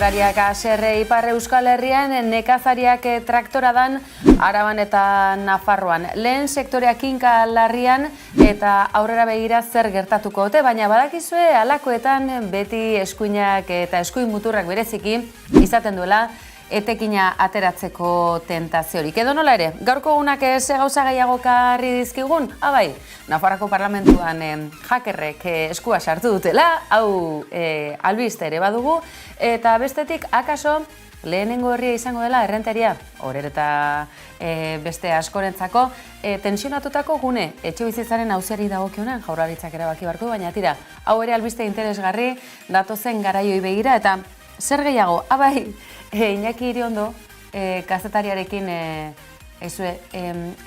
laborariak haserre Ipar Euskal Herrian, nekazariak traktoradan, Araban eta Nafarroan. Lehen sektoreak kinka larrian eta aurrera begira zer gertatuko ote, baina badakizue halakoetan beti eskuinak eta eskuin muturrak bereziki izaten duela etekina ateratzeko tentaziorik. Edo nola ere, gaurko unak ze gauza gehiago karri dizkigun? Bai, Nafarroako parlamentuan hakerrek eskua sartu dutela, hau albiste ere badugu, eta bestetik akaso lehenengo herria izango dela errenteria, horer eta beste askorentzako, tensionatutako gune, etxe bizitzaren auziari dagokionan, Jaurlaritzak erabaki barko, baina tira, hau ere albiste interesgarri, datozen garaioi begira, eta zer gehiago? Bai, Iñaki Iriondo, kazetariarekin,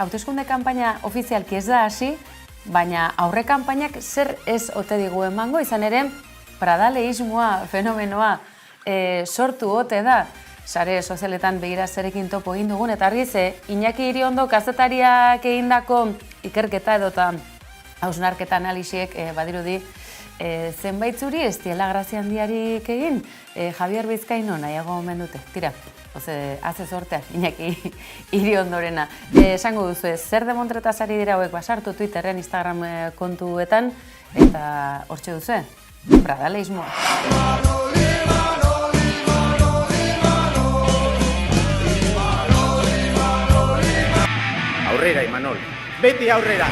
hauteskunde kanpaina ofizialki ez da hasi, baina aurre kanpainak zer ez ote digu emango, izan ere, pradaleismoa, fenomenoa sortu ote da, sare sozialetan begira zerekin topo egin dugun, eta argiz, Iñaki Iriondo kazetariak egindako ikerketa edota hausnarketa analisiek badirudi zenbait zuri ez diela grazia handiarik egin, Javier Bizkaino nahiago omen dute. Tira, haze sortea, Iñaki Iriondorena. Esango duzu zer demontretazari dira hauek basartu Twitterren, Instagram kontuetan, eta hortxe duzu, pradaleismoa. Aurrera, Imanol, beti aurrera!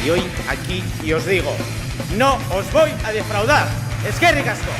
Y hoy aquí y os digo, no os voy a defraudar. Eskerrik asko.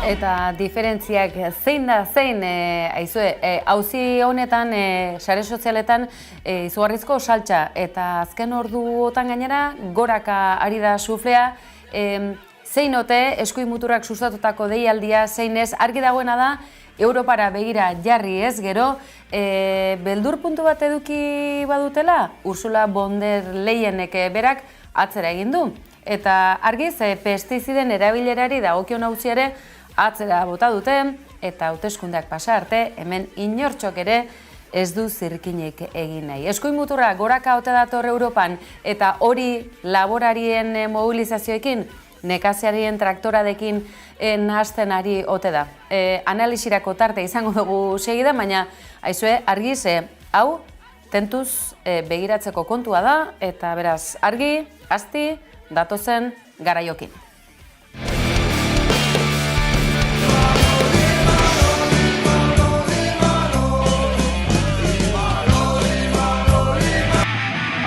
Eta diferentziak zein da zein, auzi honetan, sare sozialetan, izugarrizko saltza eta azken orduotan gainera, goraka ari da suflea, zein ote eskuin muturrak sustatutako deialdia, zein ez, argi dagoena da, Europara begira jarri ez, gero, beldur puntu bat eduki badutela, Ursula von der Leyenek berak atzera egin du. Eta argiz, pestiziden erabilerari dagokion auziare, atzera bota dute eta hauteskundeak pasa arte, hemen inortxok ere ez du zirkinik egin nahi. Eskuin muturra goraka ote dator Europan eta hori laborarien mobilizazioekin, nekaziarien traktoradekin nahasten ari ote da. Analisirako tarte izango dugu segida, baina aizue argiz, hau tentuz begiratzeko kontua da eta beraz argi, asti, datozen garaiokin.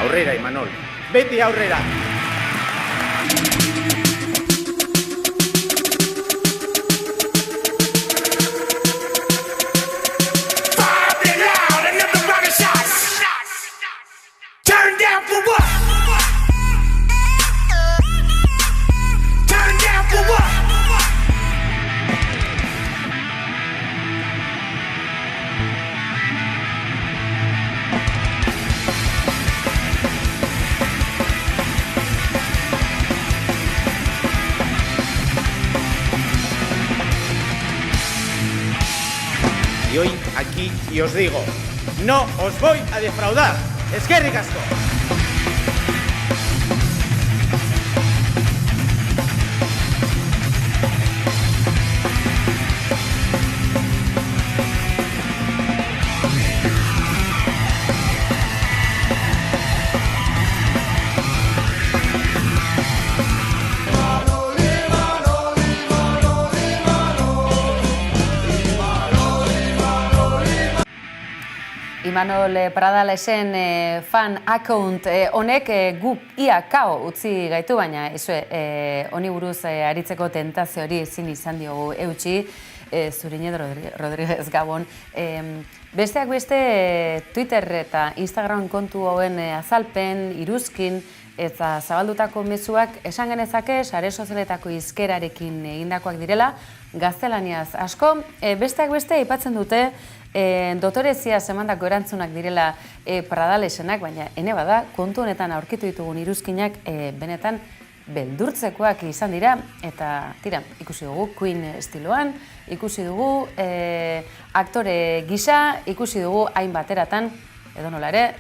Aurrera, Imanol, beti aurrera! Y hoy aquí y os digo, no os voy a defraudar. Eskerrik asko. Imanol Pradalesen fan account honek gu ia kao utzi gaitu, baina honi buruz aritzeko tentazio hori ezin izan diogu eutxi, Zuriñe Rodríguez Gabon. Besteak beste Twitter eta Instagram kontu hauen azalpen, iruzkin eta zabaldutako mezuak esan genezake sare sozialetako hizkerarekin egindakoak direla, gaztelaniaz asko. Besteak beste aipatzen dute dotorezia emandako erantzunak direla Pradalesenak, baina ene bada kontu honetan aurkitu ditugun iruzkinak benetan beldurtzekoak izan dira, eta tira, ikusi dugu Queen estiloan, ikusi dugu aktore gisa, ikusi dugu hainbateratan, edo nola ere,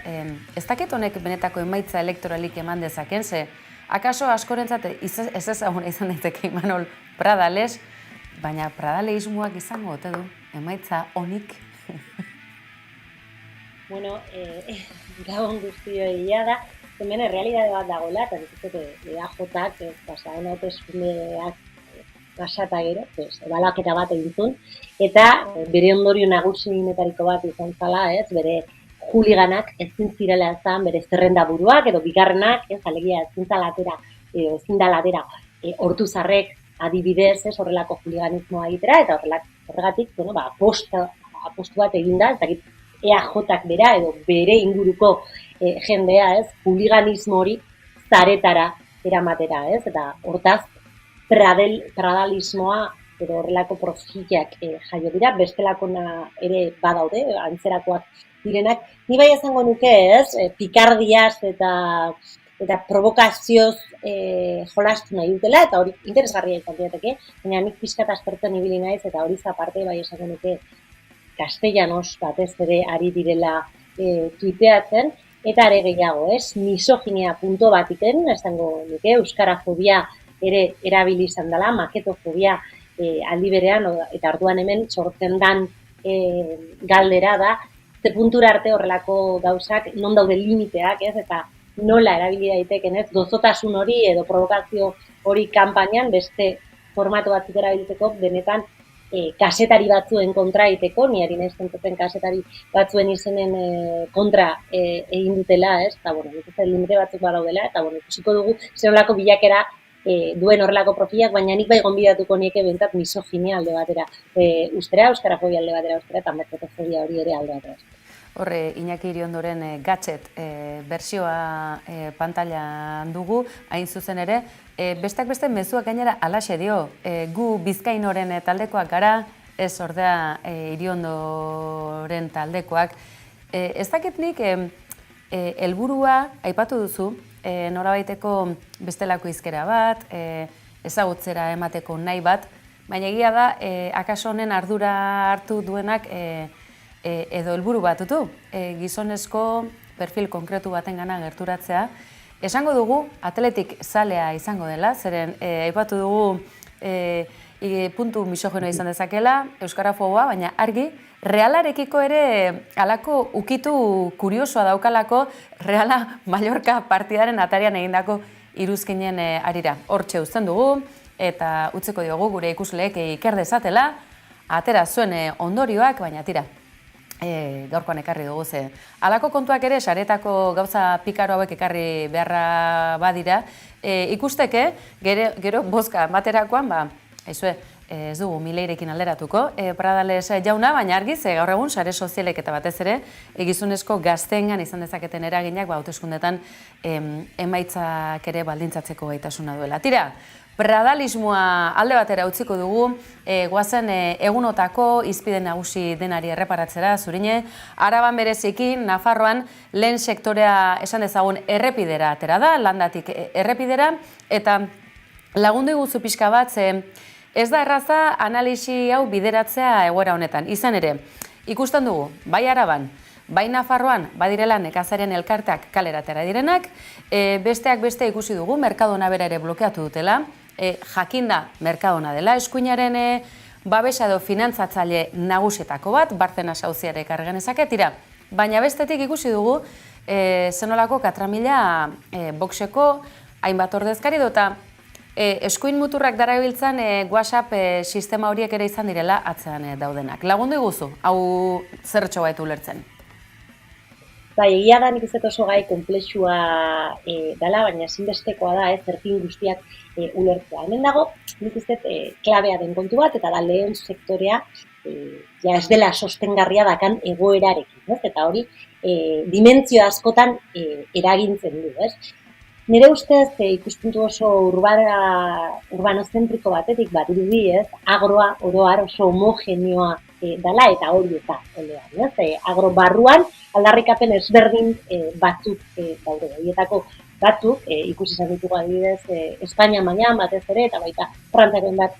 ez dakit honek benetako emaitza elektoralik eman dezaken, ze akaso askorentzat ez ezaguna izan daiteke Imanol Pradales, baina Pradaleismoak izango ote du emaitza honik. Bueno, gabon guztioi da, hemen errealidade bat dagoela, eta dituzuke EAJak, pasaren hauteskundeak pasata gero, ebalaketa bat egin zuen, eta bere ondorio nagusinetariko bat izan zala, bere juliganak ezin zirela ezan, bere zerrenda buruak, edo bigarrenak, alegia ezin da latera Ortuzarrek adibidez, horrelako juliganismoa egitera, eta horregatik, apostu bat eginda, ez dakit EAJak bera, edo bere inguruko jendea, juliganismo hori zaretara eramatera, eta hortaz, pradalismoa, edo horrelako profilak jaio dira, bestelakona ere badaude, antzerakoak direnak. Ni bai esango nuke, pikardiaz eta provokazioz jolastu nahi dutela, eta hori interesgarria izan diateke, baina nik pixkat aspertzen ibili naiz, eta hori zaparte bai esango nuke castellanos batez ere ari direla tuiteatzen, eta are gehiago, misoginia punto batiken, esango nuke, euskarafobia ere erabili izan dela, maketofobia aldi berean, eta orduan hemen sortzen dan galdera da, ze puntura arte horrelako gauzak, non daude limiteak, eta nola erabili daiteken, gozotasun hori edo provokazio hori kanpainan beste formatu batzuk erabiltzeko benetan kasetari batzuen kontra egiteko, ni ari naiz kontatzen kasetari batzuen izenen kontra egin dutela, eta limite batzuk badaudela, eta ikusiko dugu zer bilakera duen horrelako profilak, baina nik bai gonbidatuko nieke bentat misoginia alde batera ustera, euskarafobia alde batera ustera, eta maketofobia hori ere alde batera ustera. Horre, Iñaki Iriondoren Gadget bertsioa pantailan dugu, hain zuzen ere, besteak beste mezuak gainera alaxe dio, gu Bizkainoren taldekoak gara, ez ordea Iriondoren taldekoak. Ez dakit nik helburua aipatu duzu, norabaiteko bestelako hizkera bat, ezagutzera emateko nahi bat, baina egia da, akaso honen ardura hartu duenak edo helburu bat dutu, gizonezko perfil konkretu batengana gerturatzea. Esango dugu, atletik zalea izango dela, zeren aipatu dugu puntu misogenoa izan dezakela, euskarafoboa, baina argi, Realarekiko ere halako ukitu kuriosoa daukalako Reala Mallorca partidaren atarian egindako iruzkinen arira. Hortxe uzten dugu eta utzeko diogu gure ikusleek iker dezatela, atera zuen ondorioak, baina tira, gaurkoan ekarri dugu ze. Halako kontuak ere saretako gauza pikaro hauek ekarri beharra badira, ikusteke, gero bozka materakoan, ez dugu Mileirekin alderatuko, Pradales jauna, baina argi, ze gaur egun sare sozialek eta batez ere, gizonezko gaztengan izan dezaketen eraginak, hauteskundetan emaitzak ere baldintzatzeko gaitasuna duela. Tira, Pradalismoa alde batera utziko dugu, guazen egunotako izpide nagusi denari erreparatzera, Zuriñe, Araban bereziki, Nafarroan, lehen sektorea esan dezagun errepidera atera da, landatik errepidera, eta lagundu iguzu pixka bat, ez da erraza analisi hau bideratzea egoera honetan. Izan ere, ikusten dugu, bai Araban, bai Nafarroan, badirela nekazarien elkarteak kalera atera direnak, besteak beste ikusi dugu, Mercadona bera ere blokeatu dutela, jakinda Mercadona dela, eskuinaren babesa edo finantzatzaile nagusietako bat, Barcenas auziare ekarri genezake, tira, baina bestetik ikusi dugu, zenolako katramila Voxeko hainbat ordezkari dota eskuin muturrak darabiltzan WhatsApp sistema horiek ere izan direla atzean daudenak. Lagundu iguzu, hau zertxo baitu ulertzen? Bai, egia da nik ez dut oso gai komplexua dela, baina ezinbestekoa da, zertin guztiak ulertzea. Hemen dago, nik ez dut klabea den kontu bat, eta da lehen sektorea ja ez dela sostengarria dakan egoerarekin, ez? Eta hori dimentsio askotan eragintzen du, ez? Nire ustez ikuspuntu oso urbanozentriko batetik badirudi, ez? Agroa oro har oso homogeneoa dela eta hori eta olean, ez? Agro barruan aldarrikapen ezberdin batzuk daude. Horietako batzuk ikusi izan ditugu adibidez Espainia mailan batez ere eta baita Frantziaren bat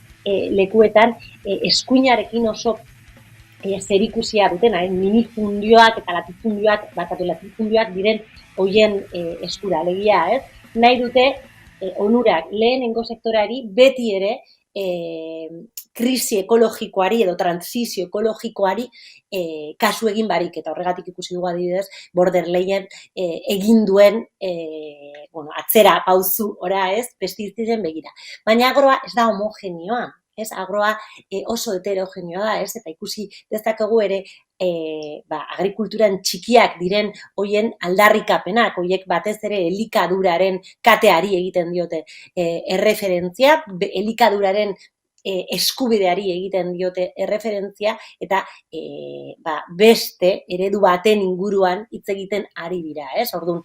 lekuetan eskuinarekin oso zerikusia dutena, minifundioak eta latifundioak diren hoien eskura, alegia, ez? Nahi dute onurak lehenengo sektoreari beti ere krisi ekologikoari edo transizio ekologikoari kasu egin barik, eta horregatik ikusi dugu adibidez Borderleyen egin duen atzera pauzu ora, ez, pestiziden begira. Baina agroa ez da homogeneoa, ez, agroa oso heterogeneoa da, ez, eta ikusi dezakegu ere agrikulturan txikiak diren hoien aldarrikapenak, hoiek batez ere elikaduraren kateari egiten diote erreferentzia, elikaduraren eskubideari egiten diote erreferentzia eta beste eredu baten inguruan hitz egiten ari dira, ez? Orduan,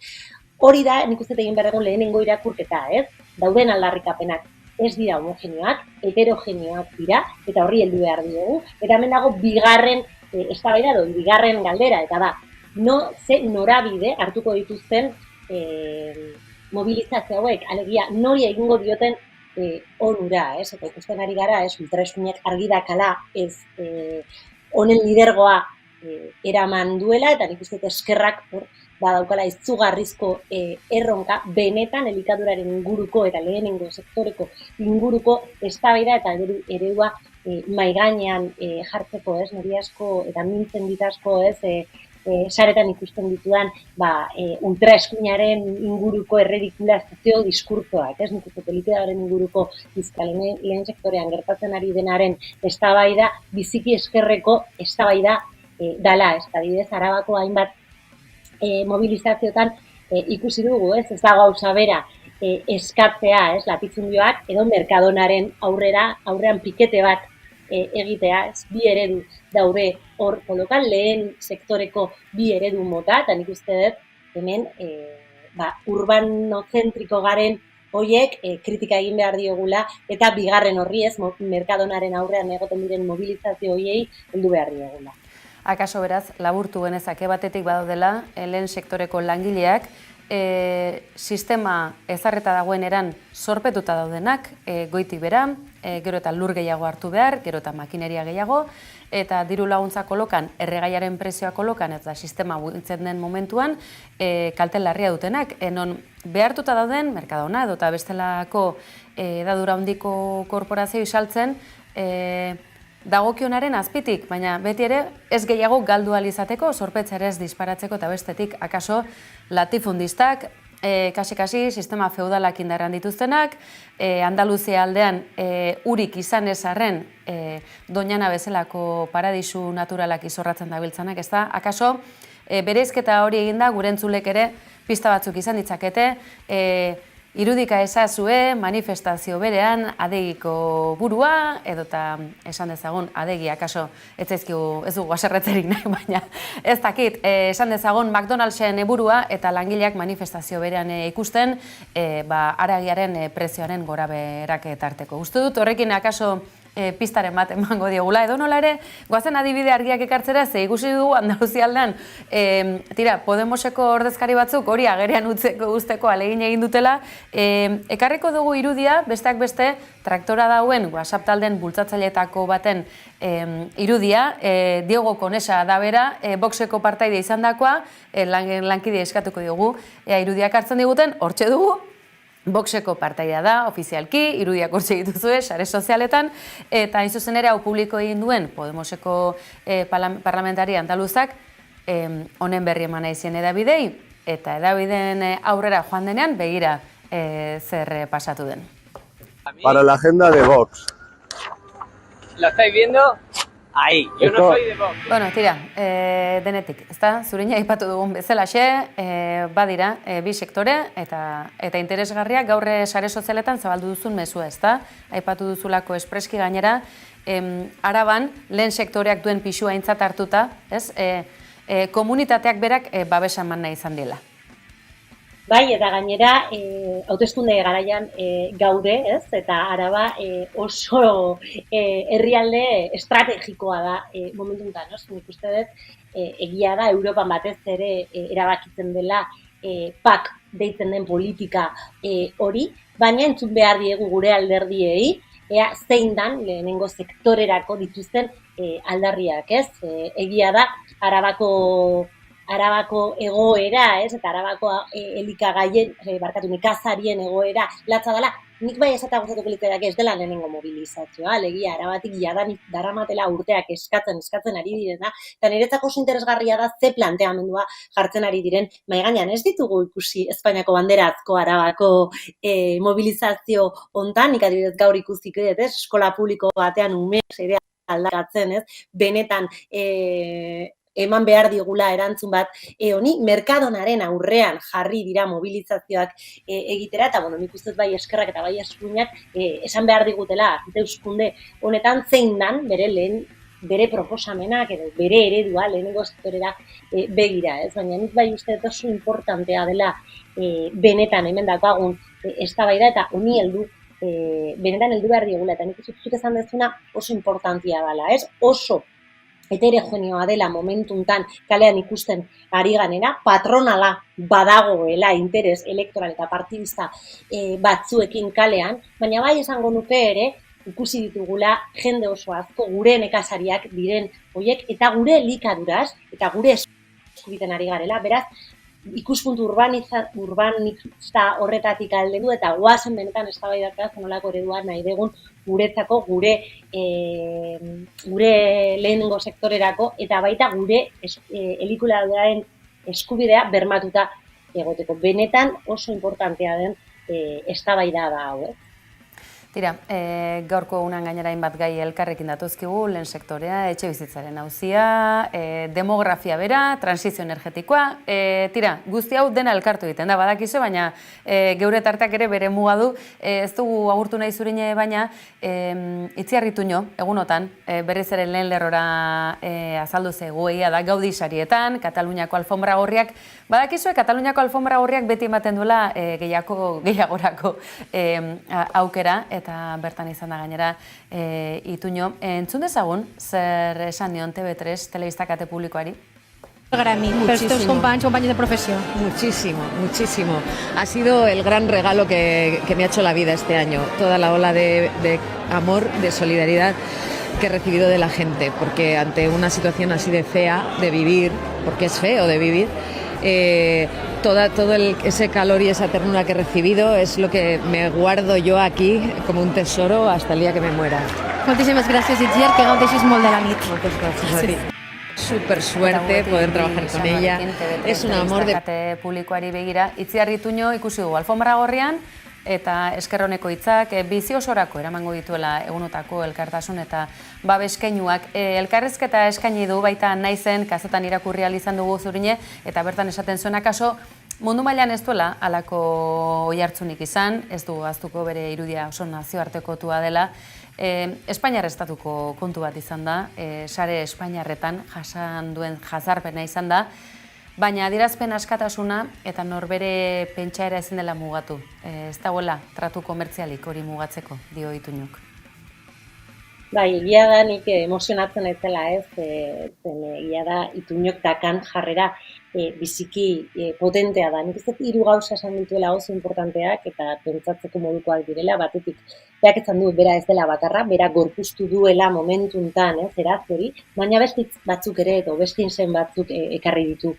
hori da, nik uste egin behar egon lehenengo irakurketa, ez? Dauden aldarrikapenak ez dira homogeneoak, heterogeneoak dira, eta horri heldu behar diogu. Eta hemen dago bigarren bigarren galdera, eta da, norabide hartuko dituzten mobilizazio hauek, alegia, nori egingo dioten onura, ez? Eta ikusten ari gara, ez, ultraeskuinak argi dakala, ez, honen lidergoa eraman duela, eta nik uste eskerrak daukala izugarrizko erronka, benetan elikaduraren inguruko eta lehenengo sektoreko inguruko eztabaida eta eredua maigainean jartzeko, ez, niri asko eta mintzen ditasko, ez, saretan ikusten ditudan ultraeskuinaren inguruko erredikulazio diskurtsoak, ez, nik uste elikaduraren inguruko lehen sektorean gertatzen ari denaren eztabaida biziki eskerreko eztabaida dala, ez, adibidez, Arabako hainbat mobilizazioetan ikusi dugu, ez da gauza bera eskatzea, ez, latifundioak edo Mercadonaren aurrean pikete bat egitea, ez, bi eredu daude hor kolokan, lehen sektoreko bi eredu mota, eta nik uste dut hemen urbanozentriko garen horiek kritika egin behar diogula, eta bigarren horri, ez, Mercadonaren aurrean egoten diren mobilizazio horiei heldu behar diogula. Akaso beraz, laburtu genezake batetik badaudela, lehen sektoreko langileak, sistema ezarreta dagoen eran zorpetuta daudenak, goitik bera, gero eta lur gehiago hartu behar, gero eta makineria gehiago, eta diru laguntza kolokan, erregaiaren prezioa kolokan, eta sistema buintzen den momentuan, kalten larria dutenak, non behartuta dauden, Mercadona edo eta bestelako edadura handiko korporazio saltzen, dagokionaren azpitik, baina beti ere ez gehiago galdu ahal izateko, zorpetza ere ez disparatzeko eta bestetik akaso latifundistak, kasi sistema feudalak indarran dituztenak, Andaluzia aldean urik izan ezarren Doñana bezalako paradisu naturalak izorratzen dabiltzanak, ez da? Akaso bereizketa hori eginda gure entzulek ere pista batzuk izan ditzakete, irudika ezazue manifestazio berean adegiko burua, edota esan dezagun adegi akaso ez dugu haserretzerik nahi, baina ez dakit, esan dezagun McDonald'sen burua eta langileak manifestazio berean ikusten haragiaren prezioaren gorabeherak tarteko. Uste dut horrekin akaso pistaren bat emango diogula. Edo nola ere, goazen adibide argiak ekartzera, ze ikusi dugu Andaluzia aldean, Podemoseko ordezkari batzuk hori agerian usteko alegin egin dutela, ekarriko dugu irudia, besteak beste, traktora dauen WhatsApp taldeen bultzatzaileetako baten irudia, Diego Konesa da bera, Voxeko partaide izan dakoa, lankide eskatuko diogu, irudiak hartzen diguten, hortxe dugu, Voxeko partaidea da, ofizialki, irudiak hortxe dituzue, sare sozialetan, eta hain zuzen ere hau publiko egin duen Podemoseko parlamentari andaluzak, honen berri eman izien edabidei, eta edabideen aurrera joan denean, begira zer pasatu den. Para la agenda de Vox. ¿Lo estáis viendo? Ahí, yo no soy de Vox. Bueno, tira, denetik, ezta? Zurina aipatu dugun bezalaxe, badira, bi sektore eta interesgarriak gaur sare sozialetan zabaldu duzun mezua, ezta? Aipatu duzulako espreski gainera, Araban lehen sektoreak duen pisua aintzat hartuta, ez? Komunitateak berak babesa eman nahi izan dela. Bai, eta gainera, hauteskunde garaian gaude, ez? Eta Araba oso herrialde estrategikoa da momentu honetan, no? Nik uste dut, egia da, Europan batez ere erabakitzen dela PAK deitzen den politika hori, baina entzun behar diegu gure alderdiei, ea zein dan lehenengo sektorerako dituzten aldarriak, ez? Egia da, Arabako egoera, ez? Eta Arabako elikagaien, nekazarien egoera latza dela, nik bai esatea gustatuko litzaidake ez dela lehenengo mobilizazioa, alegia Arabatik jadanik daramatela urteak eskatzen ari direna, eta niretzako oso interesgarria da ze planteamendua jartzen ari diren mahai gainean. Ez ditugu ikusi Espainiako banderazko Arabako mobilizazio hontan, nik adibidez gaur ikusiko dut, ez? Eskola publiko batean umeak ere aldarrikatzen, ez? Benetan eman behar digula erantzun bat honi, Mercadonaren aurrean jarri dira mobilizazioak egitera, eta nik uste bai eskerrak eta bai eskuinak esan behar digutela hauteskunde honetan zein dan bere proposamenak edo bere eredua lehenengo sektorera begira, ez? Baina nik bai uste oso importantea dela benetan hemen daukagun eztabaida eta honi benetan heldu behar digula, eta nik uste zuk esan dezuna oso importantia dela, ez? Oso heterogeneoa dela momentu hontan kalean ikusten ari ganera, patronala badagoela interes elektoral eta partidista batzuekin kalean, baina bai esango nuke ere, ikusi ditugula jende oso asko gure nekazariak diren horiek eta gure elikaduraz eta gure eskubiten ari garela, beraz, ikuspuntu urbanista horretatik aldendu eta guazen benetan eztabaidatzea zenolako eredua nahi dugun guretzako, gure lehenengo sektorerako eta baita gure elikuladoaren eskubidea bermatuta egoteko. Benetan oso importantea den eztabaida da hau, Tira, gaurko unan gainera hainbat gai elkarrekin datuzkigu, lehen sektorea, etxe bizitzaren auzia, demografia bera, transizio energetikoa, tira, guzti hau dena elkartu egiten da, badakizu, baina geure tarteak ere bere muga du, ez dugu agurtu nahi zurine, baina Itziar Ituño, egunotan, berriz ere lehen lerrora azaldu zegoeia da Gaudi sarietan, Kataluniako alfombra gorriak, badakizue, Kataluniako alfombra gorriak beti ematen duela gehiagorako aukera, eta bertan izan da gainera Ituño. Entzun dezagun, zer esan dion TV3 telebista kate publikoari? Para mí, para estos compañeros de profesión. Muchísimo. Ha sido el gran regalo que me ha hecho la vida este año. Toda la ola de amor, de solidaridad que he recibido de la gente, porque ante una situación así de fea de vivir, porque es feo de vivir, todo ese calor y esa ternura que he recibido es lo que me guardo yo aquí como un tesoro hasta el día que me muera. Moltíssimes gràcies, Itziar, que gaudeixis molt de la nit. Moltes gràcies a ti. Súper suerte poder trabajar con ella. Es un amor de... Publikoari begira, Itziar Ituño ikusi dugu alfombra gorrian, eta eskerroneko hitzak bizi osorako eramango dituela egunotako elkartasun eta babeskeinuak. Elkarrezketa eskaini du baita naizen, kazetan irakurri ahal izan dugu zurine, eta bertan esaten zuen akaso, mundu mailan ez duela halako oihartzunik izan, ez du ahaztuko bere irudia oso nazioartekotua dela. Espainiar estatuko kontu bat izan da, sare espainiarretan jasan duen jazarpena izan da, baina adierazpen askatasuna eta norbere pentsaera ezin dela mugatu. Ez dagoela tratu komertzialik hori mugatzeko, dio Ituñok. Bai, egia da nik emozionatzen naizela, ez, egia da Ituñok dakan jarrera biziki potentea da. Nik ez dut 3 gauza esan dituela oso importanteak eta pentsatzeko modukoak direla, batetik berak esan du bera ez dela bakarra, bera gorpuztu duela momentuntan, eraz hori, baina beste batzuk ere edo beste izen batzuk ekarri ditu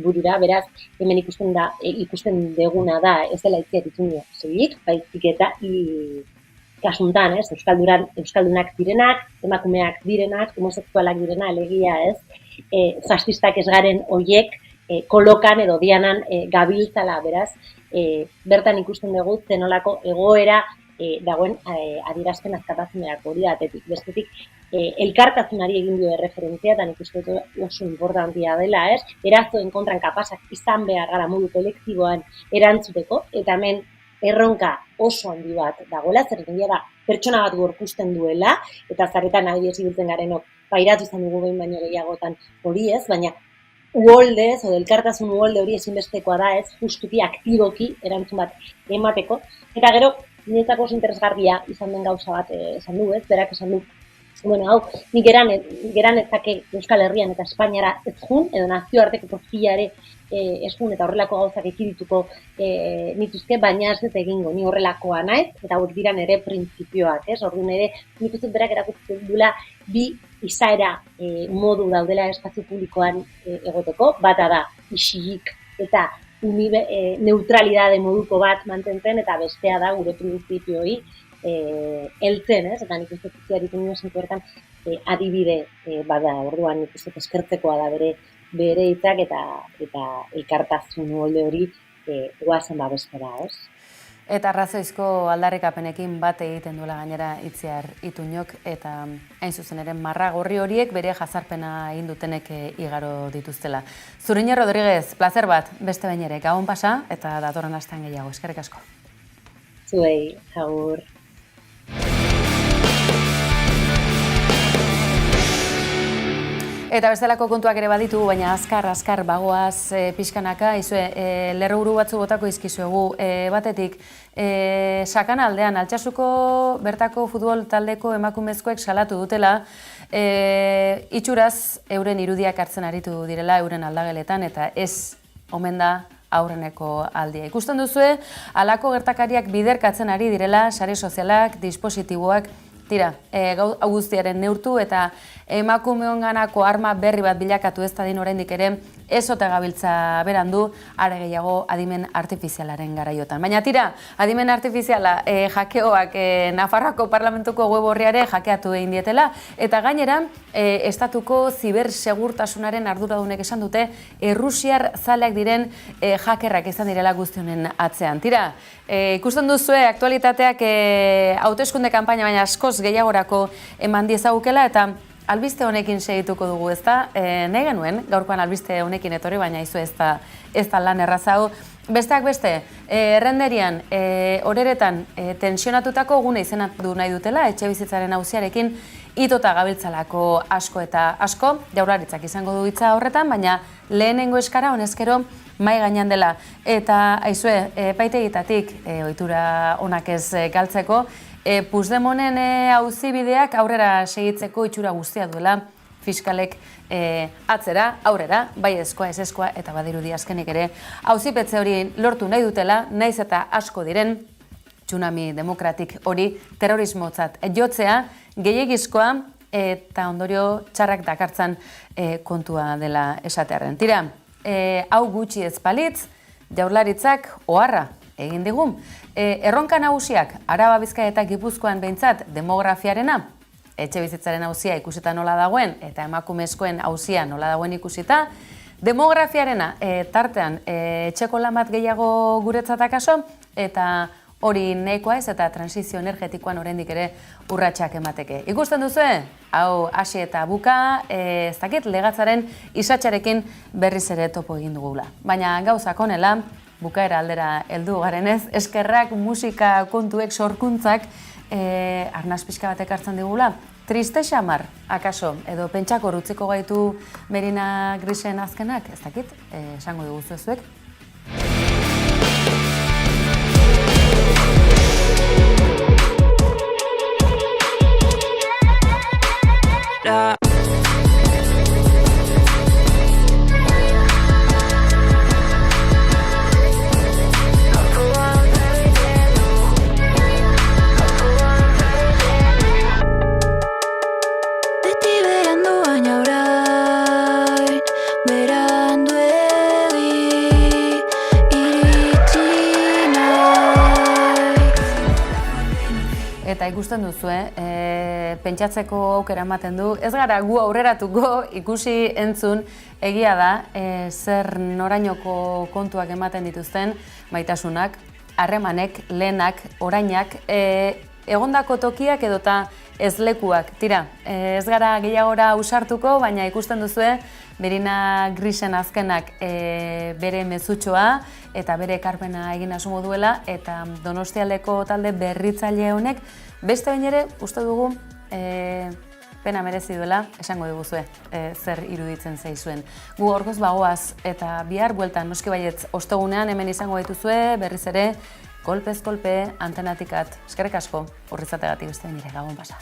burura, beraz hemen ikusten deguna da ez dela Itziar Ituño soilik, baizik eta kasuntan, euskaldunak direnak, emakumeak direnak, homosexualak direna, alegia, fascistak ez garen hoiek kolokan edo dianan gabiltzala, beraz, bertan ikusten dugu zenolako egoera dagoen adierazpen askatasunerako hori datetik. Bestetik, elkartasunari egin dio erreferentzia, eta nik uste dut oso importantia dela, erazoen kontran kapasak izan behar gara modu kolektiboan erantzuteko, eta hemen erronka oso handi bat dagoela, zer da pertsona bat gorpuzten duela, eta zaretan adibidez ibiltzen garenok pairatu izan dugu behin baino gehiagotan hori ez, baina uholdez, edo elkartasun uholde hori ezinbestekoa da ez, justuki aktiboki erantzun bat emateko, eta gero niretzako oso interesgarria izan den gauza bat esan du ez, berak esan du, bueno, hau, nik geran ezake Euskal Herrian eta Espainiara ez jun, edo nazioarteko profilare ez jun, eta horrelako gauzak ekidituko nituzke, baina ez dut egingo, ni horrelakoa naiz, eta hauek dira nire printzipioak, ez? Orduan ere, nik uste berak erakusten duela bi izaera modu daudela espazio publikoan egoteko, bata da isilik eta neutralidade moduko bat mantentzen, eta bestea da gure printzipioei heltzen, ez? Eta nik uste Itziar Ituño zentu horretan adibide bada, orduan nik uste eskertzekoa da bere hitzak eta elkartasun molde hori goazen babestera, ez? Eta arrazoizko aldarrikapenekin bat egiten duela gainera Itziar Ituñok, eta hain zuzen ere marra gorri horiek bere jazarpena egin dutenek igaro dituztela. Zuriñe Rodríguez, placer bat, beste bain ere, gabon pasa eta datorren astean gehiago, eskerrik asko. Zuei, agur. Eta bestelako kontuak ere baditu, baina azkar bagoaz pixkanaka, lerroburu batzu botako izkizuegu. Batetik, Sakan aldean, Altsasuko bertako futbol taldeko emakumezkoek salatu dutela, itxuraz euren irudiak hartzen aritu direla euren aldageletan, eta ez omen da aurreneko aldia. Ikusten duzue, halako gertakariak biderkatzen ari direla, sare sozialak, dispositiboak, tira, hau guztiaren neurtu eta emakumeonganako arma berri bat bilakatu ez dadin oraindik ere ez ote gabiltza berandu, are gehiago adimen artifizialaren garaiotan. Baina tira, adimen artifiziala jakeoak Nafarroako Parlamentuko web orriare jakeatu egin dietela, eta gainera estatuko zibersegurtasunaren arduradunek esan dute errusiar zaleak diren hakerrak izan direla guztionen atzean. Tira, ikusten duzue aktualitateak hauteskunde kanpaina baina askoz gehiagorako eman diezagukela, eta albiste honekin segituko dugu, ezta? Nahi genuen, gaurkoan albiste honekin etorri, baina izu ez da lan errazau. Besteak beste, errenderian, horeretan tensionatutako gune izendatu nahi dutela, etxe bizitzaren auziarekin itota gabiltzalako asko eta asko, Jaurlaritzak izango du hitza horretan, baina lehenengo eskara honezkero mai gainean dela. Eta aizue, epaitegitatik ohitura onak ez galtzeko, Puigdemonen auzibideak aurrera segitzeko itxura guztia duela fiskalek atzera, aurrera, bai ezkoa, ez ezkoa, eta badirudi azkenik ere auzipetze hori lortu nahi dutela, naiz eta asko diren tsunami demokratik hori terrorismotzat jotzea, gehiegizkoa eta ondorio txarrak dakartzan kontua dela esatearren. Tira, hau gutxi ez balitz, Jaurlaritzak oharra egin digun. Erronka nagusiak, Araba, Bizkaia eta Gipuzkoan behintzat demografiarena, etxe bizitzaren auzia ikusita nola dagoen, eta emakumezkoen auzia nola dagoen ikusita, demografiarena tartean etxeko lan bat gehiago guretzat akaso, eta hori nahikoa ez, eta transizio energetikoan oraindik ere urratsak emateke. Ikusten duzue? Hau hasi eta buka, ez dakit legatzaren isatxarekin berriz ere topo egin dugula. Baina gauzak honela, bukaera aldera heldu garenez, eskerrak, musika, kontuek, sorkuntzak arnaz pixka batek hartzen digula. Triste xamar, akaso, edo pentsako rutziko gaitu Merina Grisen azkenak, ez dakit, esango diguzu zuek. ahora. Eta ikusten duzu, pentsatzeko aukera ematen du. Ez gara gu aurreratuko ikusi entzun egia da zer norainoko kontuak ematen dituzten maitasunak, harremanek, lehenak, orainak, egondako tokiak edota ezlekuak. Tira, ez gara gehiagora ausartuko, baina ikusten duzue Merina Grisen azkenak bere mezutxoa eta bere ekarpena egin asumo duela, eta Donostialdeko talde berritzaile honek beste behin ere uste dugu pena merezi duela, esango diguzue zer iruditzen zaizuen. Gu gaurkoz bagoaz eta bihar bueltan noski baietz ostegunean hemen izango dituzue berriz ere kolpez kolpe Antenatikat. Eskerrik asko horretzategatik beste behin ere gabon pasa.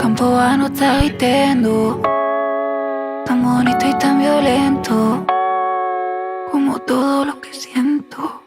Kanpoan hotza egiten du, tan bonito y tan violento, como todo lo que siento.